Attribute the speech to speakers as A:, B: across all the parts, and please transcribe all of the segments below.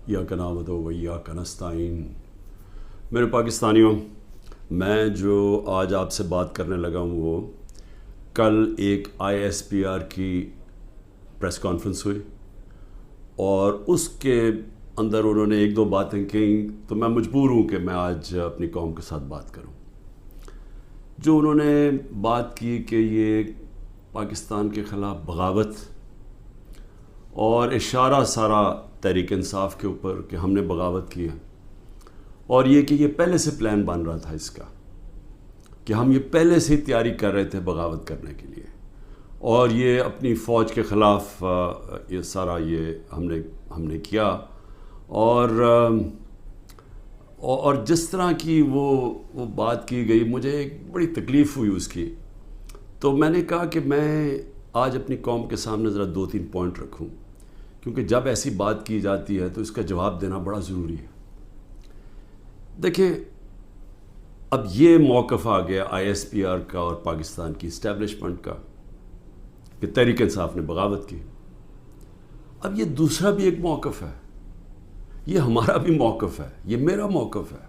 A: ایاک نعبد و ایاک نستعین۔ میرے پاکستانیوں، میں جو آج آپ سے بات کرنے لگا ہوں وہ کل ایک ISPR کی پریس کانفرنس ہوئی اور اس کے اندر انہوں نے ایک دو باتیں کہیں تو میں مجبور ہوں کہ میں آج اپنی قوم کے ساتھ بات کروں۔ جو انہوں نے بات کی کہ یہ پاکستان کے خلاف بغاوت اور اشارہ سارا تحریک انصاف کے اوپر کہ ہم نے بغاوت کی ہے، اور یہ کہ یہ پہلے سے پلان بن رہا تھا اس کا کہ ہم یہ پہلے سے تیاری کر رہے تھے بغاوت کرنے کے لیے، اور یہ اپنی فوج کے خلاف یہ سارا یہ ہم نے کیا، اور جس طرح کی وہ بات کی گئی مجھے ایک بڑی تکلیف ہوئی اس کی۔ تو میں نے کہا کہ میں آج اپنی قوم کے سامنے ذرا 2-3 پوائنٹ رکھوں، کیونکہ جب ایسی بات کی جاتی ہے تو اس کا جواب دینا بڑا ضروری ہے۔ دیکھیں، اب یہ موقف آ گیا ISPR کا اور پاکستان کی اسٹیبلشمنٹ کا کہ تحریک انصاف نے بغاوت کی۔ اب یہ دوسرا بھی ایک موقف ہے، یہ ہمارا بھی موقف ہے، یہ میرا موقف ہے،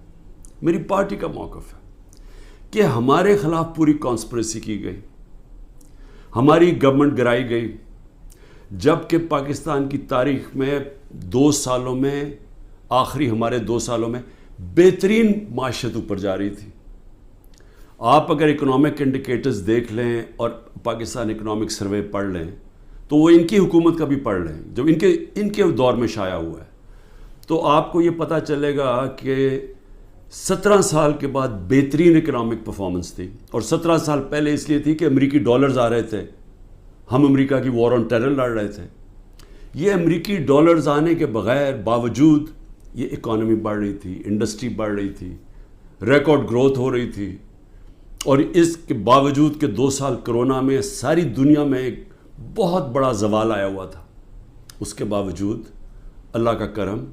A: میری پارٹی کا موقف ہے کہ ہمارے خلاف پوری کانسپریسی کی گئی، ہماری گورنمنٹ گرائی گئی، جبکہ پاکستان کی تاریخ میں 2 سالوں میں آخری ہمارے 2 سالوں میں بہترین معیشت اوپر جا رہی تھی۔ آپ اگر اکنامک انڈیکیٹرز دیکھ لیں اور پاکستان اکنامک سروے پڑھ لیں تو وہ ان کی حکومت کا بھی پڑھ لیں جو ان کے دور میں شائع ہوا ہے، تو آپ کو یہ پتہ چلے گا کہ 17 سال کے بعد بہترین اکنامک پرفارمنس تھی، اور 17 سال پہلے اس لیے تھی کہ امریکی ڈالرز آ رہے تھے، ہم امریکہ کی وار آن ٹیرر لڑ رہے تھے۔ یہ امریکی ڈالرز آنے کے بغیر باوجود یہ اکانومی بڑھ رہی تھی، انڈسٹری بڑھ رہی تھی، ریکارڈ گروتھ ہو رہی تھی، اور اس کے باوجود کہ 2 سال کرونا میں ساری دنیا میں ایک بہت بڑا زوال آیا ہوا تھا، اس کے باوجود اللہ کا کرم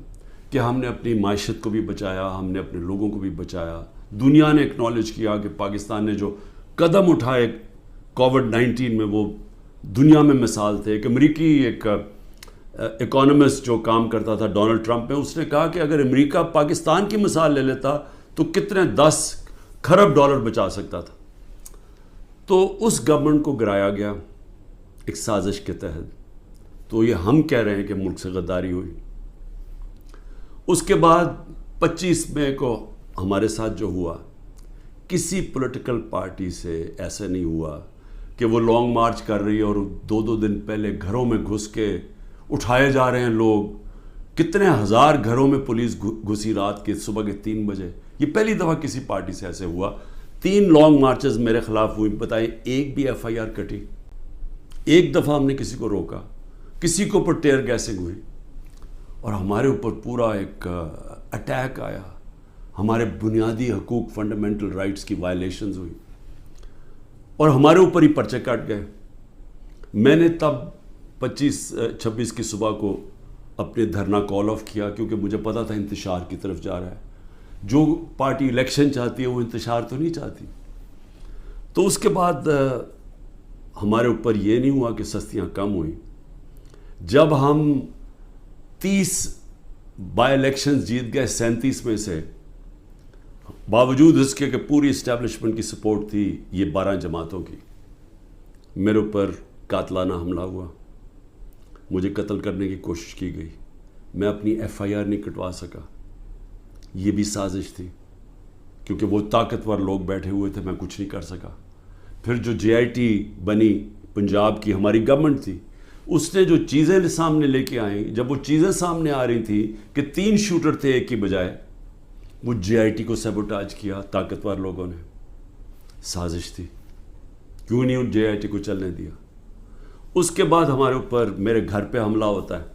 A: کہ ہم نے اپنی معیشت کو بھی بچایا، ہم نے اپنے لوگوں کو بھی بچایا۔ دنیا نے اکنالج کیا کہ پاکستان نے جو قدم اٹھائے کووڈ-19 میں وہ دنیا میں مثال تھے۔ ایک امریکی ایک اکانومسٹ جو کام کرتا تھا ڈونلڈ ٹرمپ میں، اس نے کہا کہ اگر امریکہ پاکستان کی مثال لے لیتا تو کتنے 10 کھرب ڈالر بچا سکتا تھا۔ تو اس گورنمنٹ کو گرایا گیا ایک سازش کے تحت، تو یہ ہم کہہ رہے ہیں کہ ملک سے غداری ہوئی۔ اس کے بعد 25 مئی کو ہمارے ساتھ جو ہوا، کسی پولیٹیکل پارٹی سے ایسا نہیں ہوا کہ وہ لانگ مارچ کر رہی ہے اور 2 دن پہلے گھروں میں گھس کے اٹھائے جا رہے ہیں لوگ، کتنے ہزار گھروں میں پولیس گھسی رات کے صبح کے 3 بجے۔ یہ پہلی دفعہ کسی پارٹی سے ایسے ہوا۔ 3 لانگ مارچز میرے خلاف ہوئی، بتائیں ایک بھی FIR کٹی؟ ایک دفعہ ہم نے کسی کو روکا؟ کسی کے اوپر ٹیئر گیسنگ ہوئی؟ اور ہمارے اوپر پورا ایک اٹیک آیا، ہمارے بنیادی حقوق فنڈامنٹل رائٹس کی وائلیشنز ہوئی، اور ہمارے اوپر ہی پرچے کٹ گئے۔ میں نے تب 26 کی صبح کو اپنے دھرنا کال آف کیا، کیونکہ مجھے پتا تھا انتشار کی طرف جا رہا ہے۔ جو پارٹی الیکشن چاہتی ہے وہ انتشار تو نہیں چاہتی۔ تو اس کے بعد ہمارے اوپر یہ نہیں ہوا کہ سستیاں کم ہوئیں۔ جب ہم 30 بائی الیکشنز جیت گئے 37 میں سے، باوجود اس کے کہ پوری اسٹیبلشمنٹ کی سپورٹ تھی یہ 12 جماعتوں کی، میرے اوپر قاتلانہ حملہ ہوا، مجھے قتل کرنے کی کوشش کی گئی، میں اپنی FIR نہیں کٹوا سکا۔ یہ بھی سازش تھی، کیونکہ وہ طاقتور لوگ بیٹھے ہوئے تھے، میں کچھ نہیں کر سکا۔ پھر جو JIT بنی پنجاب کی ہماری گورنمنٹ تھی، اس نے جو چیزیں سامنے لے کے آئیں، جب وہ چیزیں سامنے آ رہی تھی کہ 3 شوٹر تھے ایک کی بجائے، وہ JIT کو سیبوٹاج کیا طاقتور لوگوں نے۔ سازش تھی، کیوں نہیں ان JIT کو چلنے دیا۔ اس کے بعد ہمارے اوپر میرے گھر پہ حملہ ہوتا ہے۔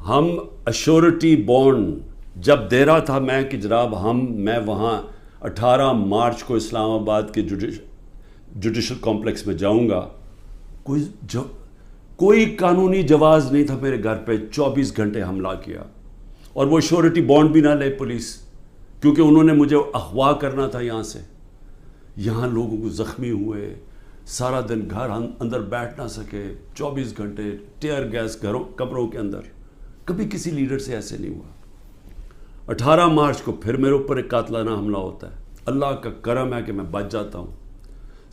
A: ہم ایشورٹی بانڈ جب دے رہا تھا میں کہ جناب میں وہاں 18 مارچ کو اسلام آباد کے جوڈیشل کمپلیکس میں جاؤں گا، کوئی قانونی جواز نہیں تھا میرے گھر پہ، 24 گھنٹے حملہ کیا، اور وہ ایشورٹی بانڈ بھی نہ لے پولیس، کیونکہ انہوں نے مجھے اغوا کرنا تھا یہاں سے۔ یہاں لوگوں کو زخمی ہوئے، سارا دن گھر اندر بیٹھ نہ سکے، 24 گھنٹے ٹیئر گیس گھروں کمروں کے اندر، کبھی کسی لیڈر سے ایسے نہیں ہوا۔ 18 مارچ کو پھر میرے اوپر ایک قاتلانہ حملہ ہوتا ہے، اللہ کا کرم ہے کہ میں بچ جاتا ہوں۔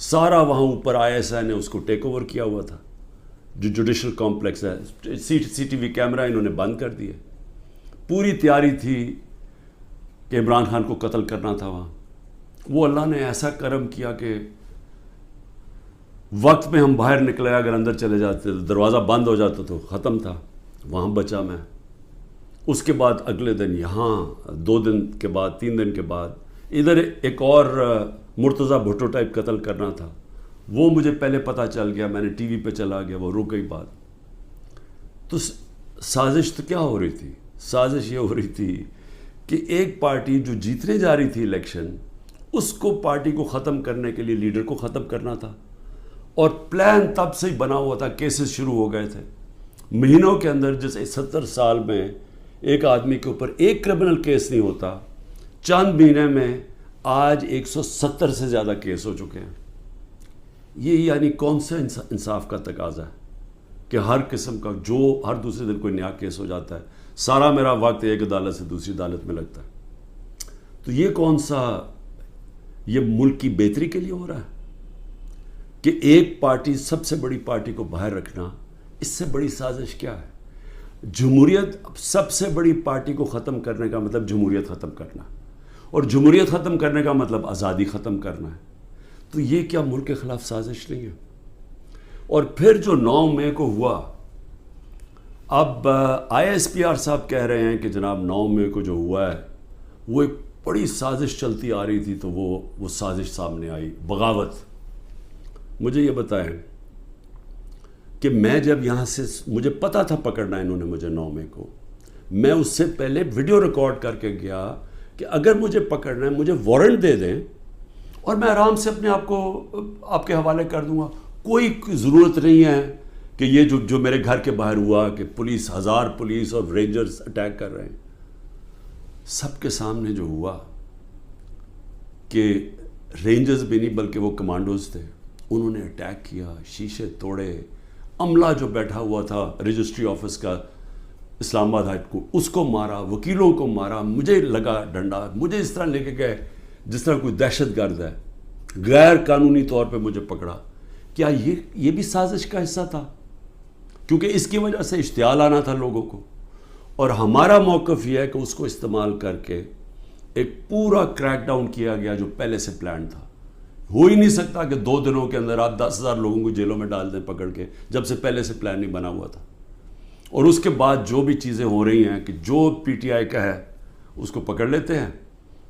A: سارا وہاں اوپر ISI نے اس کو ٹیک اوور کیا ہوا تھا، جو جوڈیشل کمپلیکس ہے، CCTV کیمرہ انہوں نے بند کر دیے۔ پوری تیاری تھی کہ عمران خان کو قتل کرنا تھا وہاں۔ وہ اللہ نے ایسا کرم کیا کہ وقت میں ہم باہر نکلے، اگر اندر چلے جاتے دروازہ بند ہو جاتا تو ختم تھا، وہاں بچا میں۔ اس کے بعد اگلے دن یہاں 2 دن کے بعد 3 دن کے بعد ادھر ایک اور مرتضیٰ بھٹو ٹائپ قتل کرنا تھا، وہ مجھے پہلے پتہ چل گیا، میں نے ٹی وی پہ چلا گیا، وہ رک گئی بات۔ تو سازش تو کیا ہو رہی تھی؟ سازش یہ ہو رہی تھی کہ ایک پارٹی جو جیتنے جا رہی تھی الیکشن، اس کو پارٹی کو ختم کرنے کے لیے لیڈر کو ختم کرنا تھا، اور پلان تب سے ہی بنا ہوا تھا، کیسز شروع ہو گئے تھے مہینوں کے اندر۔ جیسے 70 سال میں ایک آدمی کے اوپر ایک کرمنل کیس نہیں ہوتا، چند مہینے میں آج 170 سے زیادہ کیس ہو چکے ہیں۔ یہ یعنی کون سا انصاف کا تقاضا ہے کہ ہر قسم کا جو ہر دوسرے دن کوئی نیا کیس ہو جاتا ہے، سارا میرا وقت ایک عدالت سے دوسری عدالت میں لگتا ہے۔ تو یہ کون سا، یہ ملک کی بہتری کے لیے ہو رہا ہے کہ ایک پارٹی، سب سے بڑی پارٹی کو باہر رکھنا؟ اس سے بڑی سازش کیا ہے؟ جمہوریت، سب سے بڑی پارٹی کو ختم کرنے کا مطلب جمہوریت ختم کرنا، اور جمہوریت ختم کرنے کا مطلب آزادی ختم کرنا ہے۔ تو یہ کیا ملک کے خلاف سازش نہیں ہے؟ اور پھر جو 9 مئی کو ہوا، اب ISPR صاحب کہہ رہے ہیں کہ جناب 9 مئی کو جو ہوا ہے وہ ایک بڑی سازش چلتی آ رہی تھی، تو وہ سازش سامنے آئی، بغاوت۔ مجھے یہ بتائیں کہ میں جب یہاں سے، مجھے پتا تھا پکڑنا انہوں نے مجھے 9 مئی کو، میں اس سے پہلے ویڈیو ریکارڈ کر کے گیا کہ اگر مجھے پکڑنا ہے مجھے وارنٹ دے دیں اور میں آرام سے اپنے آپ کو آپ کے حوالے کر دوں گا۔ کوئی ضرورت نہیں ہے کہ یہ جو میرے گھر کے باہر ہوا کہ پولیس، 1000 پولیس اور رینجرز اٹیک کر رہے ہیں۔ سب کے سامنے جو ہوا کہ رینجرز بھی نہیں بلکہ وہ کمانڈوز تھے، انہوں نے اٹیک کیا، شیشے توڑے، عملہ جو بیٹھا ہوا تھا رجسٹری آفس کا اسلام آباد ہائی کورٹ، اس کو مارا، وکیلوں کو مارا، مجھے لگا ڈنڈا، مجھے اس طرح لے کے گئے جس طرح کوئی دہشت گرد ہے، غیر قانونی طور پہ مجھے پکڑا۔ کیا یہ بھی سازش کا حصہ تھا؟ کیونکہ اس کی وجہ سے اشتعال آنا تھا لوگوں کو، اور ہمارا موقف یہ ہے کہ اس کو استعمال کر کے ایک پورا کریک ڈاؤن کیا گیا جو پہلے سے پلان تھا۔ ہو ہی نہیں سکتا کہ 2 دنوں کے اندر آپ 10,000 لوگوں کو جیلوں میں ڈال دیں پکڑ کے، جب سے پہلے سے پلان نہیں بنا ہوا تھا۔ اور اس کے بعد جو بھی چیزیں ہو رہی ہیں کہ جو PTI کا ہے اس کو پکڑ لیتے ہیں،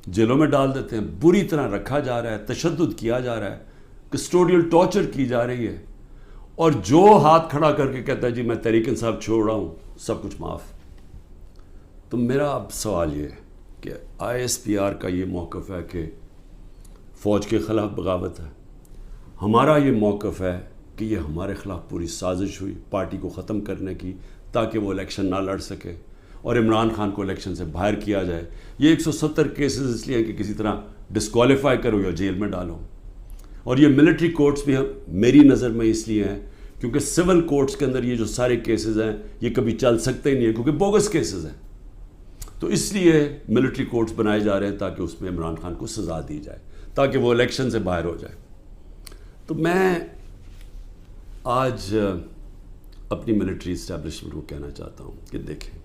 A: جیلوں میں ڈال دیتے ہیں، بری طرح رکھا جا رہا ہے، تشدد کیا جا رہا ہے، کسٹوڈیل ٹارچر کی جا رہی ہے، اور جو ہاتھ کھڑا کر کے کہتا ہے جی میں تحریک انصاف چھوڑ رہا ہوں، سب کچھ معاف۔ تو میرا اب سوال یہ ہے کہ ISPR کا یہ موقف ہے کہ فوج کے خلاف بغاوت ہے، ہمارا یہ موقف ہے کہ یہ ہمارے خلاف پوری سازش ہوئی پارٹی کو ختم کرنے کی، تاکہ وہ الیکشن نہ لڑ سکے اور عمران خان کو الیکشن سے باہر کیا جائے۔ یہ 170 کیسز اس لیے ہیں کہ کسی طرح ڈسکوالیفائی کرو یا جیل میں ڈالو، اور یہ ملٹری کورٹس بھی میری نظر میں اس لیے ہیں کیونکہ سول کورٹس کے اندر یہ جو سارے کیسز ہیں یہ کبھی چل سکتے ہی نہیں ہیں، کیونکہ بوگس کیسز ہیں۔ تو اس لیے ملٹری کورٹس بنائے جا رہے ہیں تاکہ اس میں عمران خان کو سزا دی جائے، تاکہ وہ الیکشن سے باہر ہو جائے۔ تو میں آج اپنی ملٹری اسٹیبلشمنٹ کو کہنا چاہتا ہوں کہ دیکھیں،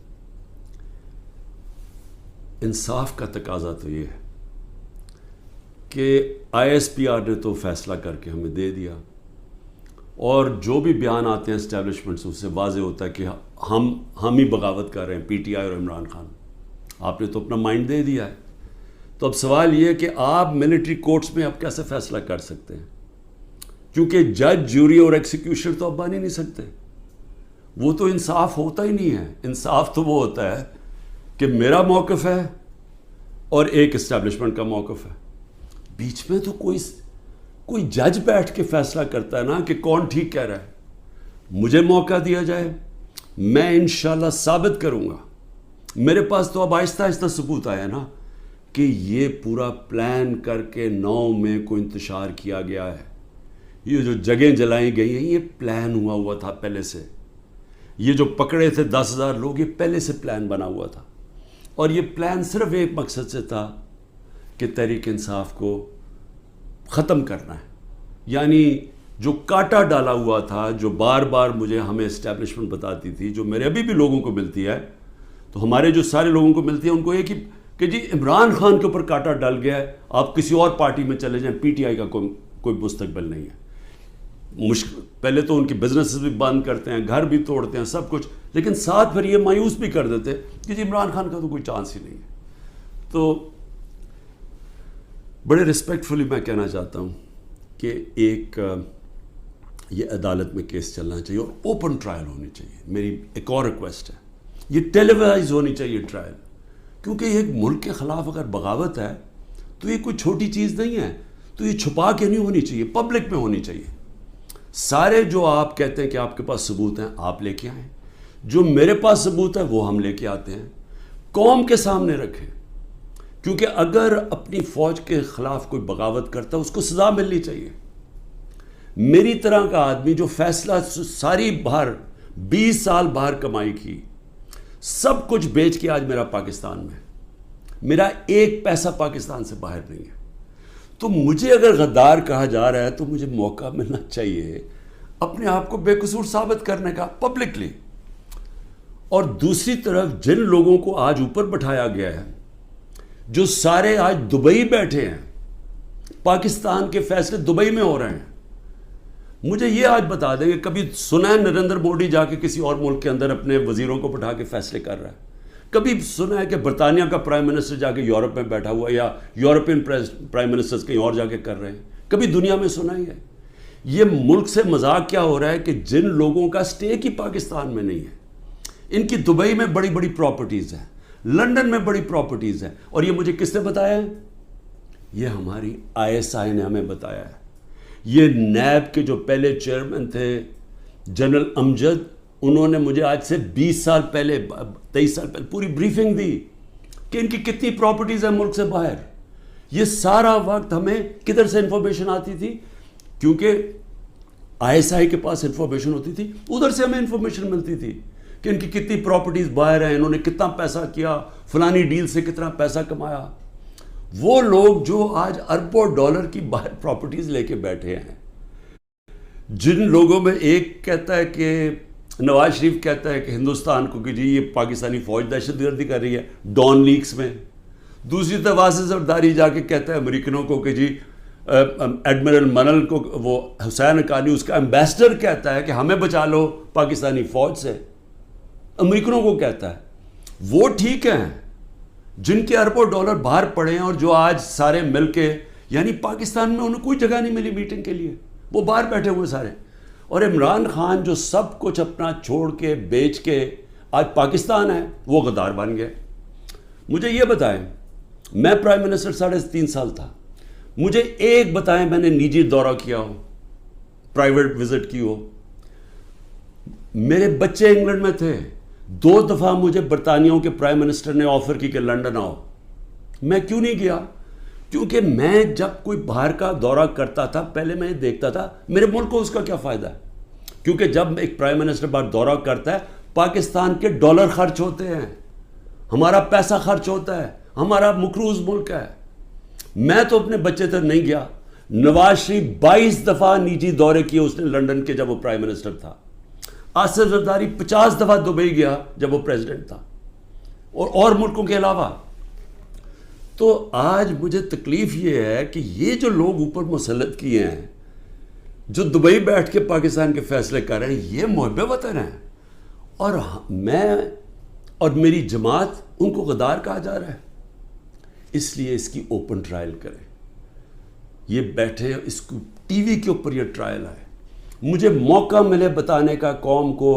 A: انصاف کا تقاضا تو یہ ہے کہ ISPR نے تو فیصلہ کر کے ہمیں دے دیا، اور جو بھی بیان آتے ہیں اسٹیبلشمنٹ سے اس سے واضح ہوتا ہے کہ ہم ہی بغاوت کر رہے ہیں، PTI اور عمران خان۔ آپ نے تو اپنا مائنڈ دے دیا ہے، تو اب سوال یہ ہے کہ آپ ملٹری کورٹس میں اب کیسے فیصلہ کر سکتے ہیں؟ کیونکہ جج، جوری اور ایکسیکیوشن تو اب بن ہی نہیں سکتے، وہ تو انصاف ہوتا ہی نہیں ہے۔ انصاف تو وہ ہوتا ہے کہ میرا موقف ہے اور ایک اسٹیبلشمنٹ کا موقف ہے، بیچ میں تو کوئی جج بیٹھ کے فیصلہ کرتا ہے نا کہ کون ٹھیک کہہ رہا ہے۔ مجھے موقع دیا جائے، میں انشاءاللہ ثابت کروں گا۔ میرے پاس تو اب آہستہ آہستہ ثبوت آیا نا کہ یہ پورا پلان کر کے 9 مئی کو انتشار کیا گیا ہے، یہ جو جگہیں جلائی گئی ہیں یہ پلان ہوا تھا پہلے سے۔ یہ جو پکڑے تھے 10,000 لوگ، یہ پہلے سے پلان بنا ہوا تھا، اور یہ پلان صرف ایک مقصد سے تھا کہ تحریک انصاف کو ختم کرنا ہے. یعنی جو کاٹا ڈالا ہوا تھا، جو بار بار مجھے ہمیں اسٹیبلشمنٹ بتاتی تھی، جو میرے ابھی بھی لوگوں کو ملتی ہے، تو ہمارے جو سارے لوگوں کو ملتی ہے ان کو یہ کہ جی عمران خان کے اوپر کاٹا ڈال گیا ہے، آپ کسی اور پارٹی میں چلے جائیں، پی ٹی آئی کا کوئی مستقبل نہیں ہے. پہلے تو ان کی بزنس بھی بند کرتے ہیں، گھر بھی توڑتے ہیں، سب کچھ، لیکن ساتھ پھر یہ مایوس بھی کر دیتے کہ جی عمران خان کا تو کوئی چانس ہی نہیں ہے. تو بڑے رسپیکٹفلی میں کہنا چاہتا ہوں کہ ایک یہ عدالت میں کیس چلنا چاہیے اور اوپن ٹرائل ہونی چاہیے. میری ایک اور ریکویسٹ ہے، یہ ٹیلی وائز ہونی چاہیے ٹرائل، کیونکہ ایک ملک کے خلاف اگر بغاوت ہے تو یہ کوئی چھوٹی چیز نہیں ہے. تو یہ چھپا کے نہیں ہونی چاہیے، پبلک میں ہونی چاہیے. سارے جو آپ کہتے ہیں کہ آپ کے پاس ثبوت ہیں، آپ لے کے آئیں. جو میرے پاس ثبوت ہے وہ ہم لے کے آتے ہیں، قوم کے سامنے رکھیں. کیونکہ اگر اپنی فوج کے خلاف کوئی بغاوت کرتا ہے اس کو سزا ملنی چاہیے. میری طرح کا آدمی جو فیصلہ ساری باہر 20 سال باہر کمائی کی، سب کچھ بیچ کے آج میرا پاکستان میں، میرا ایک پیسہ پاکستان سے باہر نہیں ہے. تو مجھے اگر غدار کہا جا رہا ہے تو مجھے موقع ملنا چاہیے اپنے آپ کو بے قصور ثابت کرنے کا پبلکلی. اور دوسری طرف جن لوگوں کو آج اوپر بٹھایا گیا ہے، جو سارے آج دبئی بیٹھے ہیں، پاکستان کے فیصلے دبئی میں ہو رہے ہیں. مجھے یہ آج بتا دیں کہ کبھی سنا ہے نریندر مودی جا کے کسی اور ملک کے اندر اپنے وزیروں کو بٹھا کے فیصلے کر رہا ہے؟ کبھی سنا ہے کہ برطانیہ کا پرائم منسٹر جا کے یورپ میں بیٹھا ہوا ہے، یا یورپین پرائم منسٹرز کہیں اور جا کے کر رہے ہیں؟ کبھی دنیا میں سنا ہی ہے؟ یہ ملک سے مذاق کیا ہو رہا ہے کہ جن لوگوں کا سٹیک ہی پاکستان میں نہیں ہے، ان کی دبئی میں بڑی بڑی پراپرٹیز ہیں، لنڈن میں بڑی پراپرٹیز ہیں. اور یہ مجھے کس نے بتایا ہے؟ یہ ہماری ISI نے ہمیں بتایا ہے. یہ نیب کے جو پہلے چیئرمین تھے جنرل امجد، انہوں نے مجھے آج سے 20 سال پہلے 23 سال پہلے پوری بریفنگ دی کہ ان کی کتنی پراپرٹیز ہیں ملک سے باہر. یہ سارا وقت ہمیں کدھر سے انفارمیشن آتی تھی؟ کیونکہ ISI کے پاس انفارمیشن ہوتی تھی، ادھر سے ہمیں انفارمیشن ملتی تھی کہ ان کی کتنی پراپرٹیز باہر ہیں، انہوں نے کتنا پیسہ کیا، فلانی ڈیل سے کتنا پیسہ کمایا. وہ لوگ جو آج اربوں ڈالر کی باہر پراپرٹیز لے کے بیٹھے ہیں، جن لوگوں میں ایک کہتا ہے کہ نواز شریف کہتا ہے کہ ہندوستان کو کہ جی یہ پاکستانی فوج دہشت گردی کر رہی ہے ڈان لیکس میں، دوسری طرف واصف زرداری جا کے کہتا ہے امریکنوں کو کہ جی ایڈمرل منل کو، وہ حسین حقانی اس کا ایمبیسڈر کہتا ہے کہ ہمیں بچا لو پاکستانی فوج سے، امریکنوں کو کہتا ہے. وہ ٹھیک ہیں جن کے اربوں ڈالر باہر پڑے ہیں، اور جو آج سارے مل کے، یعنی پاکستان میں انہیں کوئی جگہ نہیں ملی میٹنگ کے لیے، وہ باہر بیٹھے ہوئے سارے. اور عمران خان جو سب کچھ اپنا چھوڑ کے بیچ کے آج پاکستان ہے، وہ غدار بن گئے. مجھے یہ بتائیں، میں پرائم منسٹر 3.5 سال تھا، مجھے ایک بتائیں میں نے نجی دورہ کیا ہو، پرائیویٹ وزٹ کی ہو. میرے بچے انگلینڈ میں تھے، 2 دفعہ مجھے برطانیہ کے پرائم منسٹر نے آفر کی کہ لنڈن آؤ. میں کیوں نہیں گیا؟ کیونکہ میں جب کوئی باہر کا دورہ کرتا تھا پہلے میں دیکھتا تھا میرے ملک کو اس کا کیا فائدہ ہے. کیونکہ جب ایک پرائم منسٹر باہر دورہ کرتا ہے، پاکستان کے ڈالر خرچ ہوتے ہیں، ہمارا پیسہ خرچ ہوتا ہے، ہمارا مقروض ملک ہے. میں تو اپنے بچے تک نہیں گیا. نواز شریف 22 دفعہ نجی دورے کیے اس نے لنڈن کے جب وہ پرائم منسٹر تھا. آصف زرداری 50 دفعہ دبئی گیا جب وہ پریزیڈنٹ تھا، اور ملکوں کے علاوہ. تو آج مجھے تکلیف یہ ہے کہ یہ جو لوگ اوپر مسلط کیے ہیں، جو دبئی بیٹھ کے پاکستان کے فیصلے کر رہے ہیں، یہ محب وطن ہیں، اور میں اور میری جماعت ان کو غدار کہا جا رہا ہے. اس لیے اس کی اوپن ٹرائل کریں. یہ بیٹھے اس کو ٹی وی کے اوپر یہ ٹرائل آئے، مجھے موقع ملے بتانے کا قوم کو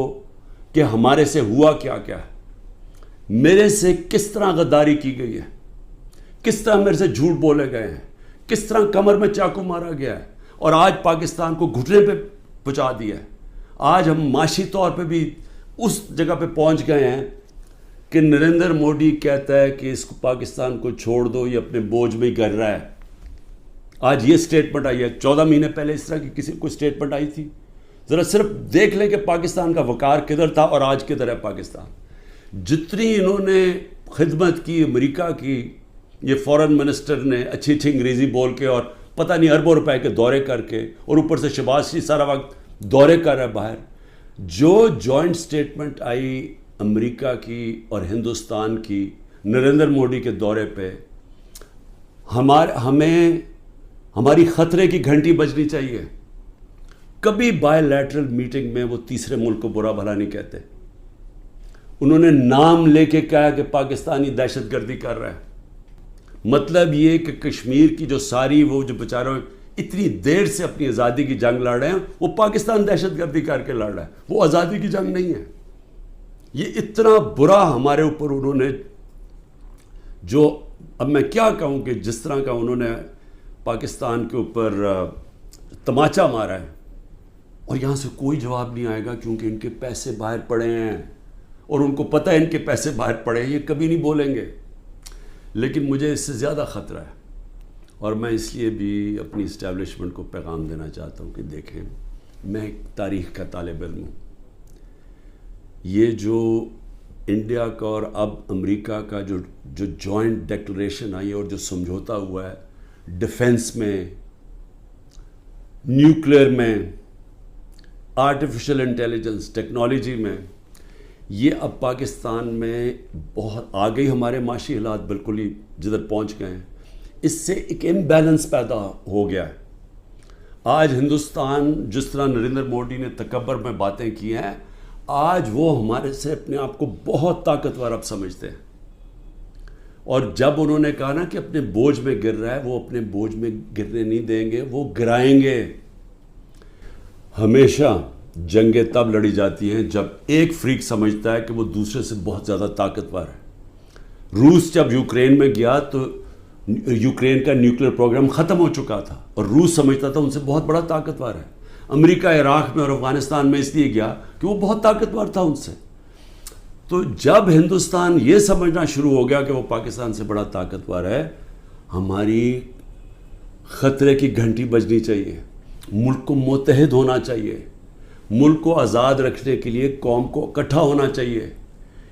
A: کہ ہمارے سے ہوا کیا کیا ہے، میرے سے کس طرح غداری کی گئی ہے، کس طرح میرے سے جھوٹ بولے گئے ہیں، کس طرح کمر میں چاقو مارا گیا ہے، اور آج پاکستان کو گھٹنے پہ پہنچا دیا ہے. آج ہم معاشی طور پہ بھی اس جگہ پہ پہنچ گئے ہیں کہ نریندر مودی کہتا ہے کہ اس کو پاکستان کو چھوڑ دو، یہ اپنے بوجھ میں ہی کر رہا ہے. آج یہ سٹیٹمنٹ آئی ہے، 14 مہینے پہلے اس طرح کی کسی کوئی سٹیٹمنٹ آئی تھی؟ ذرا صرف دیکھ لیں کہ پاکستان کا وقار کدھر تھا اور آج کدھر ہے پاکستان. جتنی انہوں نے خدمت کی امریکہ کی، یہ فورن منسٹر نے اچھی اچھی انگریزی بول کے اور پتہ نہیں اربوں روپے کے دورے کر کے، اور اوپر سے شہباز شریف سارا وقت دورے کر رہا ہے باہر. جو جوائنٹ سٹیٹمنٹ آئی امریکہ کی اور ہندوستان کی نریندر مودی کے دورے پہ، ہمیں ہماری خطرے کی گھنٹی بجنی چاہیے. کبھی بائی لیٹرل میٹنگ میں وہ تیسرے ملک کو برا بھلا نہیں کہتے. انہوں نے نام لے کے کہا کہ پاکستانی دہشت گردی کر رہا ہے. مطلب یہ کہ کشمیر کی جو ساری وہ جو بیچاروں اتنی دیر سے اپنی آزادی کی جنگ لڑ رہے ہیں، وہ پاکستان دہشت گردی کر کے لڑ رہا ہے. وہ آزادی کی جنگ نہیں ہے. یہ اتنا برا ہمارے اوپر انہوں نے، جو اب میں کیا کہوں کہ جس طرح کا انہوں نے پاکستان کے اوپر تماچا مارا ہے، اور یہاں سے کوئی جواب نہیں آئے گا کیونکہ ان کے پیسے باہر پڑے ہیں اور ان کو پتہ ہے ان کے پیسے باہر پڑے ہیں. یہ کبھی نہیں بولیں گے. لیکن مجھے اس سے زیادہ خطرہ ہے، اور میں اس لیے بھی اپنی اسٹیبلشمنٹ کو پیغام دینا چاہتا ہوں کہ دیکھیں، میں ایک تاریخ کا طالب علم ہوں. یہ جو انڈیا کا اور اب امریکہ کا جو جوائنٹ ڈیکلریشن آئی ہے اور جو سمجھوتا ہوا ہے ڈیفنس میں، نیوکلیئر میں، آرٹیفیشل انٹیلیجنس ٹیکنالوجی میں، یہ اب پاکستان میں بہت آگے ہمارے معاشی حالات بالکل ہی جدھر پہنچ گئے ہیں. اس سے ایک امبیلنس پیدا ہو گیا ہے. آج ہندوستان جس طرح نریندر مودی نے تکبر میں باتیں کی ہیں، آج وہ ہمارے سے اپنے آپ کو بہت طاقتور اب سمجھتے ہیں. اور جب انہوں نے کہا نا کہ اپنے بوجھ میں گر رہا ہے، وہ اپنے بوجھ میں گرنے نہیں دیں گے، وہ گرائیں گے. ہمیشہ جنگیں تب لڑی جاتی ہیں جب ایک فریق سمجھتا ہے کہ وہ دوسرے سے بہت زیادہ طاقتور ہے. روس جب یوکرین میں گیا تو یوکرین کا نیوکلیئر پروگرام ختم ہو چکا تھا اور روس سمجھتا تھا ان سے بہت بڑا طاقتور ہے. امریکہ عراق میں اور افغانستان میں اس لیے گیا کہ وہ بہت طاقتور تھا ان سے. تو جب ہندوستان یہ سمجھنا شروع ہو گیا کہ وہ پاکستان سے بڑا طاقتور ہے، ہماری خطرے کی گھنٹی بجنی چاہیے. ملک کو متحد ہونا چاہیے. ملک کو آزاد رکھنے کے لیے قوم کو اکٹھا ہونا چاہیے.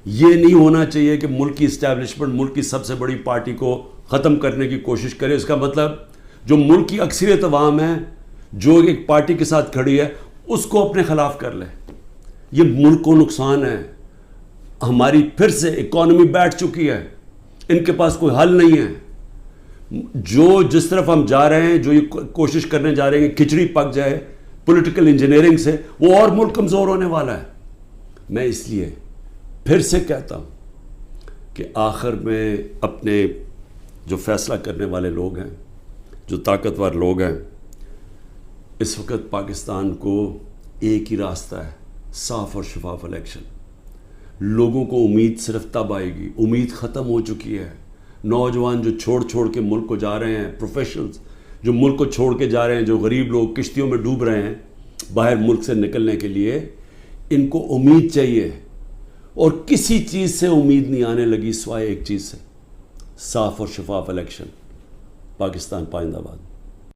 A: یہ نہیں ہونا چاہیے کہ ملک کی اسٹیبلشمنٹ ملک کی سب سے بڑی پارٹی کو ختم کرنے کی کوشش کرے. اس کا مطلب جو ملک کی اکثریت عوام ہے، جو ایک پارٹی کے ساتھ کھڑی ہے، اس کو اپنے خلاف کر لے. یہ ملک کو نقصان ہے. ہماری پھر سے اکانومی بیٹھ چکی ہے. ان کے پاس کوئی حل نہیں ہے. جو جس طرف ہم جا رہے ہیں، جو یہ کوشش کرنے جا رہے ہیں کہ کھچڑی پک جائے پولیٹیکل انجینئرنگ سے، وہ اور ملک کمزور ہونے والا ہے. میں اس لیے پھر سے کہتا ہوں کہ آخر میں اپنے جو فیصلہ کرنے والے لوگ ہیں، جو طاقتور لوگ ہیں، اس وقت پاکستان کو ایک ہی راستہ ہے، صاف اور شفاف الیکشن. لوگوں کو امید صرف تب آئے گی. امید ختم ہو چکی ہے. نوجوان جو چھوڑ کے ملک کو جا رہے ہیں، پروفیشنلز جو ملک کو چھوڑ کے جا رہے ہیں، جو غریب لوگ کشتیوں میں ڈوب رہے ہیں باہر ملک سے نکلنے کے لیے، ان کو امید چاہیے. اور کسی چیز سے امید نہیں آنے لگی سوائے ایک چیز سے، صاف اور شفاف الیکشن. پاکستان پائندہ باد.